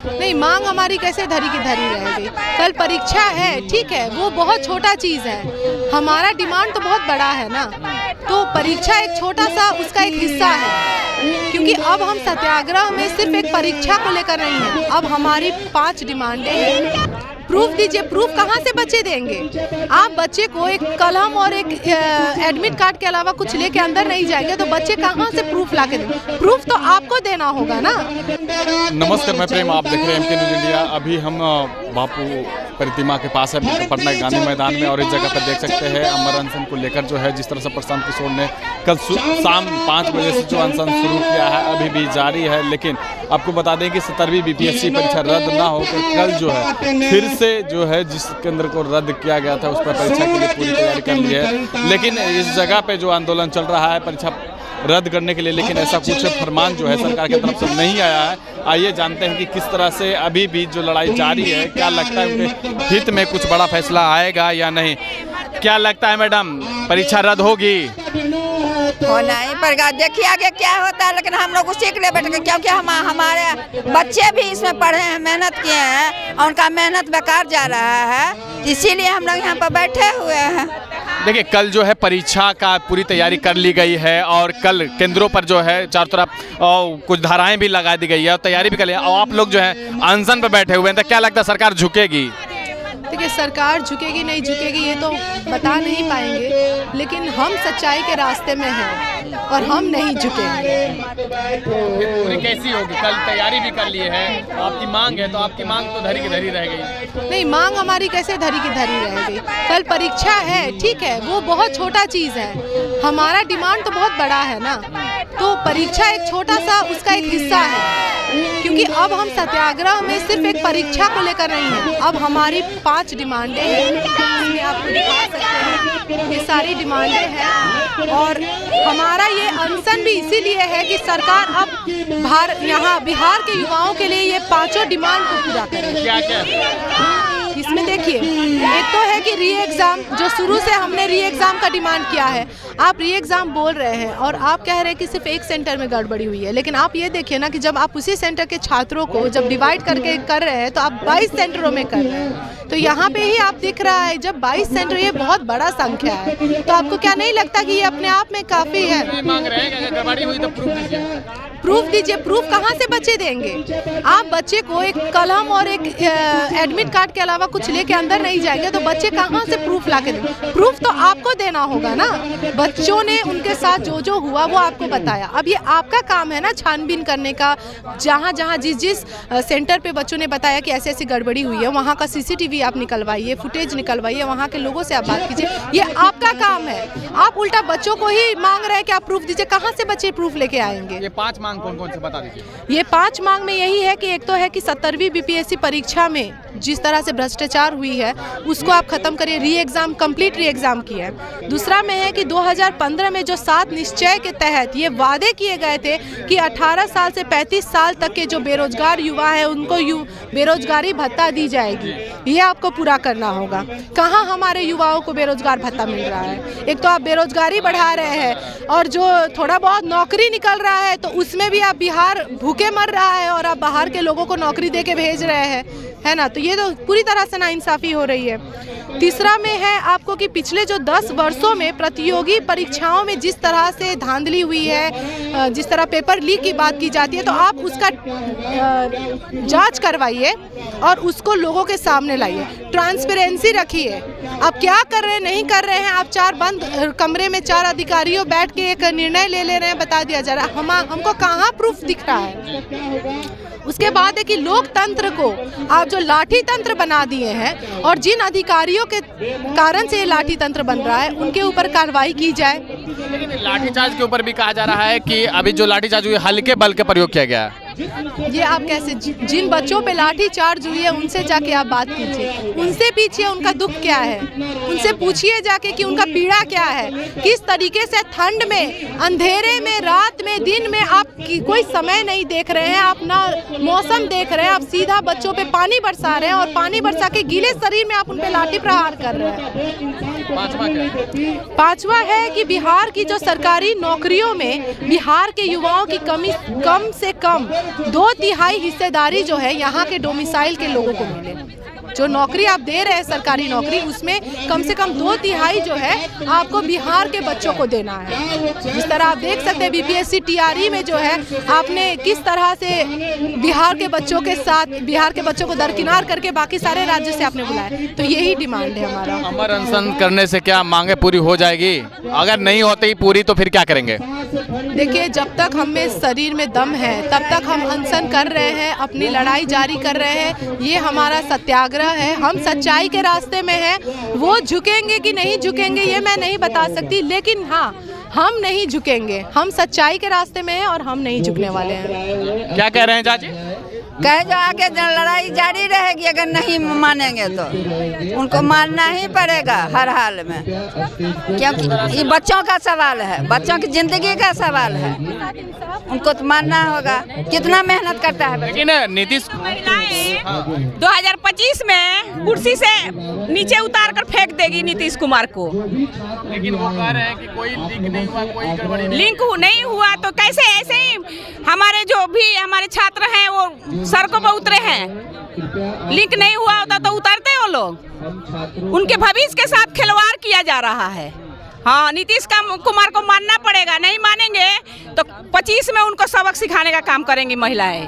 नहीं, मांग हमारी कैसे धरी की धरी रह गई। कल परीक्षा है, ठीक है, वो बहुत छोटा चीज़ है, हमारा डिमांड तो बहुत बड़ा है ना। तो परीक्षा एक छोटा सा उसका एक हिस्सा है, क्योंकि अब हम सत्याग्रह में सिर्फ एक परीक्षा को लेकर नहीं है, अब हमारी 5 डिमांडें हैं। प्रूफ दीजिए। प्रूफ कहाँ से बच्चे देंगे? आप बच्चे को एक कलम और एक एडमिट कार्ड के अलावा कुछ लेके अंदर नहीं जाएंगे तो बच्चे कहाँ से प्रूफ ला के देंगे? प्रूफ तो आपको देना होगा ना। नमस्कार, मैं प्रेम, आप देख रहे हैं एमके न्यूज़ इंडिया। अभी हम बापू प्रतिमा के पास है पटना गांधी मैदान में, और इस जगह पर देख सकते हैं अमर अनशन को लेकर जो है जिस तरह से प्रशांत किशोर ने कल शाम 5 बजे से जो अनशन शुरू किया है अभी भी जारी है। लेकिन आपको बता दें कि 17वीं बीपीएससी परीक्षा रद्द ना होकर कल जो है फिर से जो है जिस केंद्र को रद्द किया गया था उस पर परीक्षा के लिए पूरी तैयारी कर ली है। लेकिन इस जगह पे जो आंदोलन चल रहा है परीक्षा रद्द करने के लिए, लेकिन ऐसा कुछ फरमान जो है सरकार की तरफ से नहीं आया है। आइए जानते हैं कि किस तरह से अभी भी जो लड़ाई जारी है, क्या लगता है उनके हित में कुछ बड़ा फैसला आएगा या नहीं। क्या लगता है मैडम, परीक्षा रद्द होगी? हो नहीं पर देखिए आगे क्या होता है, लेकिन हम लोग उसी के लिए बैठ गए, क्योंकि हमारे बच्चे भी इसमें पढ़े हैं, मेहनत किए हैं और उनका मेहनत बेकार जा रहा है, इसीलिए हम लोग यहाँ पर बैठे हुए हैं। देखिए, कल जो है परीक्षा का पूरी तैयारी कर ली गई है और कल केंद्रों पर जो है चारों तरफ कुछ धाराएं भी लगा दी गई है और तैयारी भी कर ली है, और आप लोग जो है अनशन पर बैठे हुए हैं, तो क्या लगता है सरकार झुकेगी? देखिए, सरकार झुकेगी नहीं झुकेगी ये तो बता नहीं पाएंगे, लेकिन हम सच्चाई के रास्ते में हैं और हम नहीं झुकेंगे। पूरी कैसी होगी? कल तैयारी भी कर ली है, आपकी मांग है तो आपकी मांग तो धरी की धरी रह गई। नहीं, मांग हमारी कैसे धरी की धरी रह गई। कल परीक्षा है, ठीक है, वो बहुत छोटा चीज़ है, हमारा डिमांड तो बहुत बड़ा है ना। तो परीक्षा एक छोटा सा उसका एक हिस्सा है, क्योंकि अब हम सत्याग्रह में सिर्फ एक परीक्षा को लेकर नहीं है, अब हमारी 5 डिमांडें हैं। मैं आपको दिखा सकते हैं, ये सारी डिमांडें हैं और हमारा ये अनशन भी इसीलिए है कि सरकार अब यहाँ बिहार के युवाओं के लिए ये 5 डिमांड को पूरा करे। क्या क्या इसमें देखिए, एक तो है कि री एग्ज़ाम, जो शुरू से हमने री एग्ज़ाम का डिमांड किया है। आप री एग्ज़ाम बोल रहे हैं और आप कह रहे हैं कि सिर्फ एक सेंटर में गड़बड़ी हुई है, लेकिन आप ये देखिए ना कि जब आप उसी सेंटर के छात्रों को जब डिवाइड करके कर रहे हैं तो आप 22 सेंटरों में कर रहे हैं। तो यहाँ पे ही आप दिख रहा है, जब 22 सेंटर, ये बहुत बड़ा संख्या है, तो आपको क्या नहीं लगता कि ये अपने आप में काफ़ी है? मांग रहे हैं कि अगर गड़बड़ी हुई तो प्रूफ दीजिए। प्रूफ दीजिए। प्रूफ कहाँ से बच्चे देंगे? आप बच्चे को एक कलम और एक एडमिट कार्ड के अलावा कुछ लेके अंदर नहीं जाएंगे तो बच्चे कहाँ से प्रूफ ला के देंगे? प्रूफ तो आपको देना होगा ना। बच्चों ने उनके साथ जो जो हुआ वो आपको बताया, अब ये आपका काम है ना छानबीन करने का। जहाँ जहाँ जिस सेंटर पे बच्चों ने बताया कि ऐसी ऐसी गड़बड़ी हुई है, वहाँ का CCTV आप निकलवाइए, फुटेज निकलवाइए, वहाँ के लोगों से आप बात कीजिए, ये आपका काम है। आप उल्टा बच्चों को ही मांग रहे हैं कि आप प्रूफ दीजिए, कहाँ से बच्चे प्रूफ लेके आएंगे? ये 5 मांग कौन कौन से बता दीजिए। ये 5 मांग में यही है कि एक तो है कि 17वीं बीपीएससी परीक्षा में जिस तरह से भ्रष्टाचार हुई है उसको आप खत्म करिए, री एग्ज़ाम, कंप्लीट री एग्ज़ाम की है। दूसरा में है कि 2015 में जो 7 निश्चय के तहत ये वादे किए गए थे कि 18 साल से 35 साल तक के जो बेरोजगार युवा है उनको बेरोजगारी भत्ता दी जाएगी, ये आपको पूरा करना होगा। कहाँ हमारे युवाओं को बेरोजगार भत्ता मिल रहा है? एक तो आप बेरोजगारी बढ़ा रहे हैं और जो थोड़ा बहुत नौकरी निकल रहा है तो उसमें भी आप बिहार भूखे मर रहा है और आप बाहर के लोगों को नौकरी दे के भेज रहे हैं, है ना। तो ये तो पूरी तरह से नाइंसाफ़ी हो रही है। तीसरा में है आपको कि पिछले जो 10 वर्षों में प्रतियोगी परीक्षाओं में जिस तरह से धांधली हुई है, जिस तरह पेपर लीक की बात की जाती है, तो आप उसका जांच करवाइए और उसको लोगों के सामने लाइए, ट्रांसपेरेंसी रखिए। आप क्या कर रहे हैं, नहीं कर रहे हैं, आप 4 बंद कमरे में 4 अधिकारियों बैठ के एक निर्णय ले रहे हैं, बता दिया जा रहा है, हमको कहाँ प्रूफ दिख रहा है? उसके बाद है कि लोकतंत्र को आप जो लाठी तंत्र बना दिए हैं और जिन अधिकारियों के कारण से ये लाठी तंत्र बन रहा है उनके ऊपर कार्रवाई की जाए। लेकिन लाठीचार्ज के ऊपर भी कहा जा रहा है कि अभी जो लाठीचार्ज हुई हल्के बल का प्रयोग किया गया है। ये आप कैसे, जिन बच्चों पे लाठी चार्ज हुई है उनसे जाके आप बात कीजिए, उनसे पूछिए उनका दुख क्या है, उनसे पूछिए जाके कि उनका पीड़ा क्या है, किस तरीके से ठंड में, अंधेरे में, रात में, दिन में आप कोई समय नहीं देख रहे हैं, आप ना मौसम देख रहे हैं, आप सीधा बच्चों पे पानी बरसा रहे हैं और पानी बरसा के गीले शरीर में आप उन पे लाठी प्रहार कर रहे हैं। पांचवा क्या है? पांचवा है कि बिहार की जो सरकारी नौकरियों में बिहार के युवाओं की कम से कम 2/3 हिस्सेदारी जो है यहाँ के डोमिसाइल के लोगों को मिले। जो नौकरी आप दे रहे हैं सरकारी नौकरी, उसमें कम से कम 2/3 जो है आपको बिहार के बच्चों को देना है। जिस तरह आप देख सकते हैं बीपीएससी टीआरई में जो है आपने किस तरह से बिहार के बच्चों के साथ बिहार के बच्चों को दरकिनार करके बाकी सारे राज्यों से आपने बुलाया। तो यही डिमांड है हमारा। अमर अनशन करने से क्या मांगे पूरी हो जाएगी? अगर नहीं होती पूरी तो फिर क्या करेंगे? देखिए, जब तक हमें शरीर में दम है तब तक हम अनशन कर रहे हैं, अपनी लड़ाई जारी कर रहे हैं। ये हमारा सत्याग्रह है। हम सच्चाई के रास्ते में हैं। वो झुकेंगे कि नहीं झुकेंगे ये मैं नहीं बता सकती, लेकिन हाँ, हम नहीं झुकेंगे। हम सच्चाई के रास्ते में हैं और हम नहीं झुकने वाले हैं। क्या कह रहे हैं चाची? कहे जो आगे लड़ाई जारी रहेगी, अगर नहीं मानेंगे तो उनको मानना ही पड़ेगा हर हाल में, क्योंकि ये बच्चों का सवाल है, बच्चों की जिंदगी का सवाल है। उनको तो मानना होगा। कितना मेहनत करता है। लेकिन नीतीश 2025 में कुर्सी से नीचे उतार कर फेंक देगी नीतीश कुमार को। लेकिन वो कह रहे हैं कि कोई लिंक नहीं हुआ, कोई गड़बड़ी नहीं। लिंक नहीं हुआ तो कैसे? ऐसे ही हमारे जो भी हमारे छात्र हैं वो सड़कों पर उतरे हैं। लिंक नहीं हुआ होता तो उतरते वो लोग। उनके भविष्य के साथ खिलवाड़ किया जा रहा है। हाँ, नीतीश कुमार को मानना पड़ेगा। नहीं मानेंगे तो 25 में उनको सबक सिखाने का काम करेंगी महिलाएं।